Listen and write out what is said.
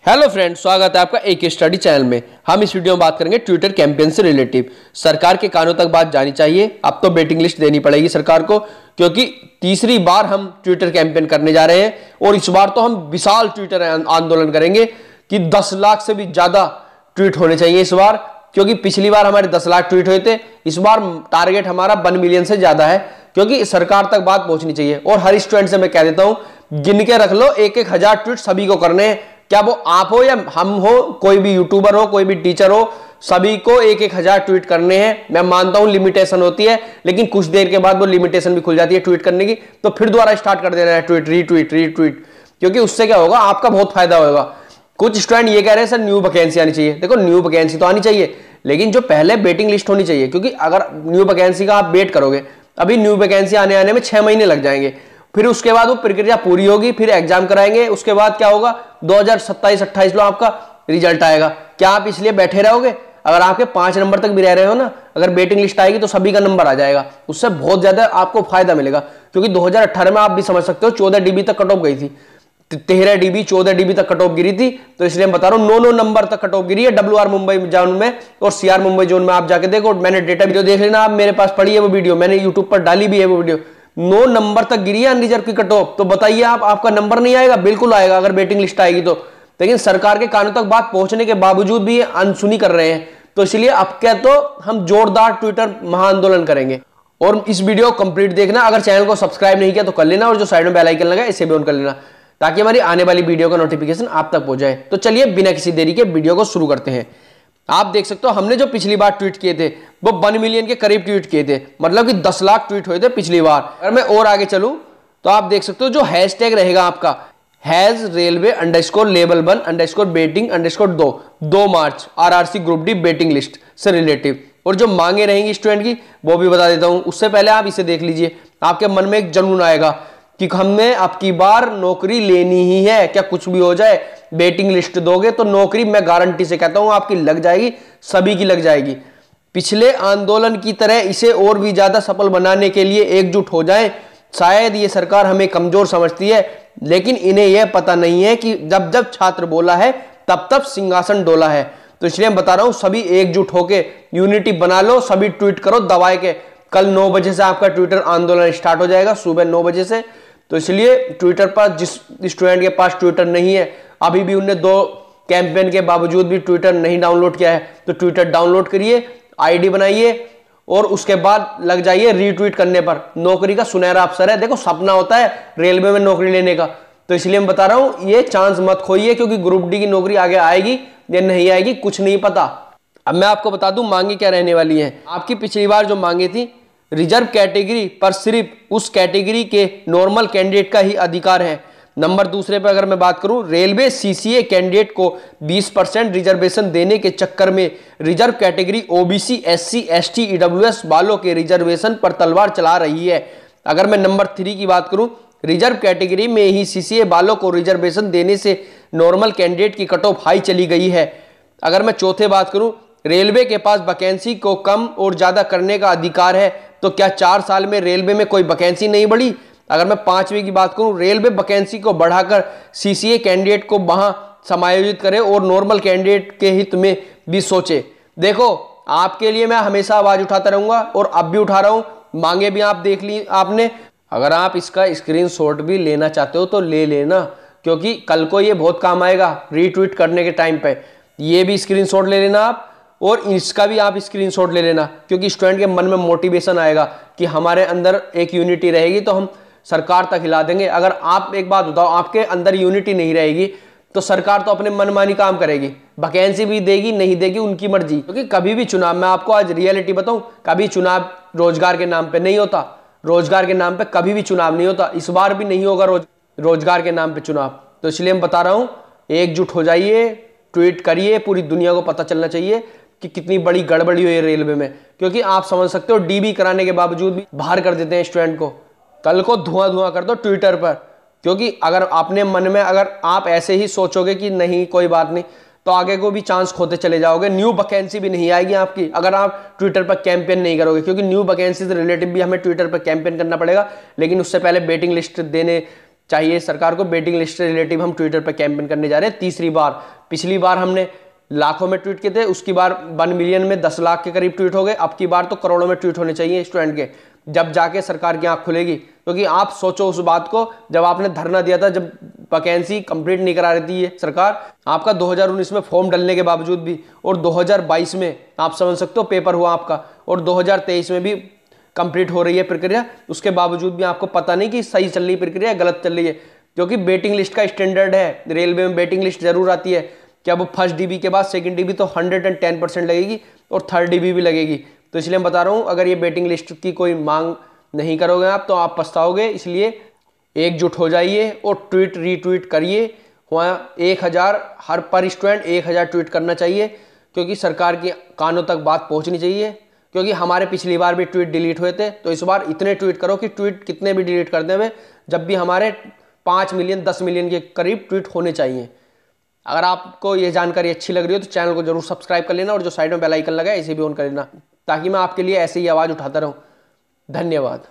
Hello friends, स्वागत है आपका एक स्टडी चैनल में। हम इस वीडियो में बात करेंगे ट्विटर कैंपेन से रिलेटिव। सरकार के कानों तक बात जानी चाहिए। अब तो वेटिंग लिस्ट देनी पड़ेगी सरकार को, क्योंकि तीसरी बार हम ट्विटर कैंपेन करने जा रहे हैं और इस बार तो हम विशाल ट्विटर आंदोलन करेंगे कि 10 लाख से भी ज्यादा ट्वीट होने चाहिए इस बार, क्योंकि पिछली बार हमारे 10 लाख ट्वीट हुए थे। इस बार टारगेट हमारा 1 मिलियन से ज्यादा है, क्योंकि सरकार तक बात पहुंचनी चाहिए। और हर स्टूडेंट से मैं कह देता हूं, गिन के रख लो, 1-1 हजार ट्वीट सभी को करने हैं। क्या वो आप हो या हम हो, कोई भी यूट्यूबर हो, कोई भी टीचर हो, सभी को 1-1 हजार ट्वीट करने हैं। मैं मानता हूं लिमिटेशन होती है, लेकिन कुछ देर के बाद वो लिमिटेशन भी खुल जाती है ट्वीट करने की, तो फिर दोबारा स्टार्ट कर देना है ट्वीट, रीट्वीट, क्योंकि उससे क्या होगा, आपका बहुत फायदा होगा। कुछ स्टूडेंट ये कह रहे हैं सर न्यू वैकेंसी आनी चाहिए। देखो, न्यू वैकेंसी तो आनी चाहिए, लेकिन जो पहले वेटिंग लिस्ट होनी चाहिए, क्योंकि अगर न्यू वैकेंसी का आप वेट करोगे, अभी न्यू वैकेंसी आने में 6 महीने लग जाएंगे। फिर उसके बाद वो प्रक्रिया पूरी होगी, फिर एग्जाम कराएंगे, उसके बाद क्या होगा, 2027-28 में आपका रिजल्ट आएगा। क्या आप इसलिए बैठे रहोगे? अगर आपके 5 नंबर तक भी रह रहे हो ना, अगर वेटिंग लिस्ट आएगी तो सभी का नंबर आ जाएगा, उससे बहुत ज्यादा आपको फायदा मिलेगा। क्योंकि 2018 में आप भी समझ सकते हो 14 डीबी तक कट ऑफ गई थी, 13 डीबी 14 डीबी तक कट ऑफ गिरी थी। तो इसलिए मैं बता रहा हूं 9 नंबर तक कट ऑफ गिरी है WR मुंबई जोन में और CR मुंबई जोन में। आप जाके देखो, मैंने डेटा वीडियो देख लेना, आप मेरे पास पड़ी है वो वीडियो, मैंने यूट्यूब पर डाली भी है वो वीडियो। 9 नंबर तक गिरी है अनरिजर्व की कट ऑफ। तो बताइए आपका नंबर नहीं आएगा? बिल्कुल आएगा अगर वेटिंग लिस्ट आएगी तो। लेकिन सरकार के कानों तक बात पहुंचने के बावजूद भी अनसुनी कर रहे हैं, तो इसलिए अब क्या, तो हम जोरदार ट्विटर महाआंदोलन करेंगे। और इस वीडियो को कंप्लीट देखना। अगर चैनल को सब्सक्राइब नहीं किया तो कर लेना, और जो साइड में बेल आइकन लगा है इसे भी ऑन कर लेना, ताकि हमारी आने वाली वीडियो का नोटिफिकेशन आप तक पहुंच जाए। तो चलिए बिना किसी देरी के वीडियो को शुरू करते हैं। आप देख सकते हो, हमने जो पिछली बार ट्वीट किए थे वो 1 मिलियन के करीब ट्वीट किए थे, मतलब कि 10 लाख ट्वीट हुए थे पिछली बार। अगर मैं और आगे चलूं तो आप देख सकते हो, जो हैशटैग रहेगा आपका #railway_label1_बेटिंग_2 मार्च RRC group D waiting list से रिलेटिव। और जो मांगे रहेंगी स्टूडेंट की वो भी बता देता हूं। उससे पहले आप इसे देख लीजिए, आपके मन में एक जुनून आएगा कि हमने अब की बार नौकरी लेनी ही है, क्या कुछ भी हो जाए वेटिंग लिस्ट दोगे तो नौकरी, मैं गारंटी से कहता हूं आपकी लग जाएगी, सभी की लग जाएगी। पिछले आंदोलन की तरह इसे और भी ज्यादा सफल बनाने के लिए एकजुट हो जाएं। शायद ये सरकार हमें कमजोर समझती है, लेकिन इन्हें यह पता नहीं है कि जब जब छात्र बोला है तब तब सिंहासन डोला है। तो इसलिए मैं बता रहा हूं, सभी एकजुट होके यूनिटी बना लो, सभी ट्वीट करो दबाए के। कल 9 बजे से आपका ट्विटर आंदोलन स्टार्ट हो जाएगा, सुबह 9 बजे से। तो इसलिए ट्विटर पर जिस स्टूडेंट के पास ट्विटर नहीं है, अभी भी उनने 2 कैंपेन के बावजूद भी ट्विटर नहीं डाउनलोड किया है, तो ट्विटर डाउनलोड करिए, आईडी बनाइए और उसके बाद लग जाइए रीट्वीट करने पर। नौकरी का सुनहरा अवसर है। देखो, सपना होता है रेलवे में नौकरी लेने का, तो इसलिए मैं बता रहा हूं ये चांस मत खोइए, क्योंकि ग्रुप डी की नौकरी आगे आएगी या नहीं आएगी कुछ नहीं पता। अब मैं आपको बता दूं मांगे क्या रहने वाली है। आपकी पिछली बार जो मांगे थी, रिजर्व कैटेगरी पर सिर्फ उस कैटेगरी के नॉर्मल कैंडिडेट का ही अधिकार है। नंबर दूसरे पर अगर मैं बात करूं, रेलवे CCA कैंडिडेट को 20% रिजर्वेशन देने के चक्कर में reserve category OBC SC ST EWS वालों के रिजर्वेशन पर तलवार चला रही है। अगर मैं नंबर 3 की बात करूं, रिजर्व कैटेगरी में ही CCA वालों को रिजर्वेशन देने से नॉर्मल कैंडिडेट की कट ऑफ हाई चली गई है। अगर मैं चौथे बात करूं, रेलवे के पास वैकेंसी को कम और ज्यादा करने का अधिकार है, तो क्या 4 साल में रेलवे में कोई वैकेंसी नहीं बढ़ी? अगर मैं 5वीं की बात करूं, रेलवे वैकेंसी को बढ़ाकर CCA कैंडिडेट को वहां समायोजित करे और नॉर्मल कैंडिडेट के हित में भी सोचे। देखो, आपके लिए मैं हमेशा आवाज उठाता रहूंगा और अब भी उठा रहा हूं। मांगे भी आप देख ली आपने। अगर आप इसका स्क्रीनशॉट भी लेना चाहते हो तो ले लेना, क्योंकि कल को ये बहुत काम आएगा रीट्वीट करने के टाइम पे। ये भी स्क्रीनशॉट ले लेना आप, और इसका भी आप स्क्रीनशॉट ले लेना, क्योंकि स्टूडेंट के मन में मोटिवेशन आएगा कि हमारे अंदर एक यूनिटी रहेगी तो हम सरकार तक हिला देंगे। अगर आप एक बात बताओ, आपके अंदर यूनिटी नहीं रहेगी तो सरकार तो अपने मनमानी काम करेगी, वैकेंसी भी देगी नहीं देगी उनकी मर्जी। क्योंकि कभी भी चुनाव, मैं आपको आज रियलिटी बताऊं, कभी चुनाव रोजगार के नाम पे नहीं होता। रोजगार के नाम पे कभी भी चुनाव नहीं होता, इस बार भी नहीं होगा रोजगार के नाम पे चुनाव। तो इसलिए मैं बता रहा हूं, एकजुट हो जाइए, ट्वीट करिए, पूरी दुनिया को पता चलना चाहिए कि कितनी बड़ी गड़बड़ी हुई है रेलवे में। क्योंकि आप समझ सकते हो, DB कराने के बावजूद भी बाहर कर देते हैं स्टूडेंट को। कल को धुआं कर दो ट्विटर पर, क्योंकि अगर अपने मन में अगर आप ऐसे ही सोचोगे कि नहीं कोई बात नहीं, तो आगे को भी चांस खोते चले जाओगे। न्यू वैकेंसी भी नहीं आएगी आपकी अगर आप ट्विटर पर कैंपेन नहीं करोगे, क्योंकि न्यू वैकेंसी से रिलेटिव भी हमें ट्विटर पर कैंपेन करना पड़ेगा। लेकिन उससे पहले वेटिंग लिस्ट देने चाहिए सरकार को। वेटिंग लिस्ट से रिलेटिव हम ट्विटर पर कैंपेन करने जा रहे हैं तीसरी बार। पिछली बार हमने लाखों में ट्वीट किए थे, उसकी बार 1 मिलियन में 10 लाख के करीब ट्वीट हो गए। अब की बार तो करोड़ों में ट्वीट होने चाहिए स्टूडेंट के, जब जाके सरकार की आंख खुलेगी। क्योंकि आप सोचो उस बात को, जब आपने धरना दिया था, जब वैकेंसी कंप्लीट नहीं करा रही थी ये सरकार, आपका 2019 में फॉर्म डालने के बावजूद भी, और 2022 में आप समझ सकते हो पेपर हुआ आपका, और 2023 में भी कंप्लीट हो रही है प्रक्रिया, उसके बावजूद भी आपको पता नहीं कि सही चल रही प्रक्रिया गलत चल रही है। क्योंकि वेटिंग लिस्ट का स्टैंडर्ड है, रेलवे में वेटिंग लिस्ट जरूर आती है कि अब फर्स्ट डीबी के बाद सेकंड डीबी तो 110% लगेगी और थर्ड डीबी भी लगेगी। तो इसलिए मैं बता रहा हूँ, अगर ये वेटिंग लिस्ट की कोई मांग नहीं करोगे आप तो आप पछताओगे। इसलिए एकजुट हो जाइए और ट्वीट रीट्वीट करिए। वहाँ 1000 हर पर स्टूडेंट 1000 ट्वीट करना चाहिए, क्योंकि सरकार के कानों तक बात पहुँचनी चाहिए। क्योंकि हमारे पिछली बार भी ट्वीट डिलीट हुए थे, तो इस बार इतने ट्वीट करो कि ट्वीट कितने भी डिलीट कर दें हुए, जब भी हमारे 5 मिलियन 10 मिलियन के करीब ट्वीट होने चाहिए। अगर आपको ये जानकारी अच्छी लग रही हो तो चैनल को जरूर सब्सक्राइब कर लेना, और जो साइड में बेल आइकन लगा है इसे भी ऑन कर लेना, ताकि मैं आपके लिए ऐसे ही आवाज़ उठाता रहूँ। धन्यवाद।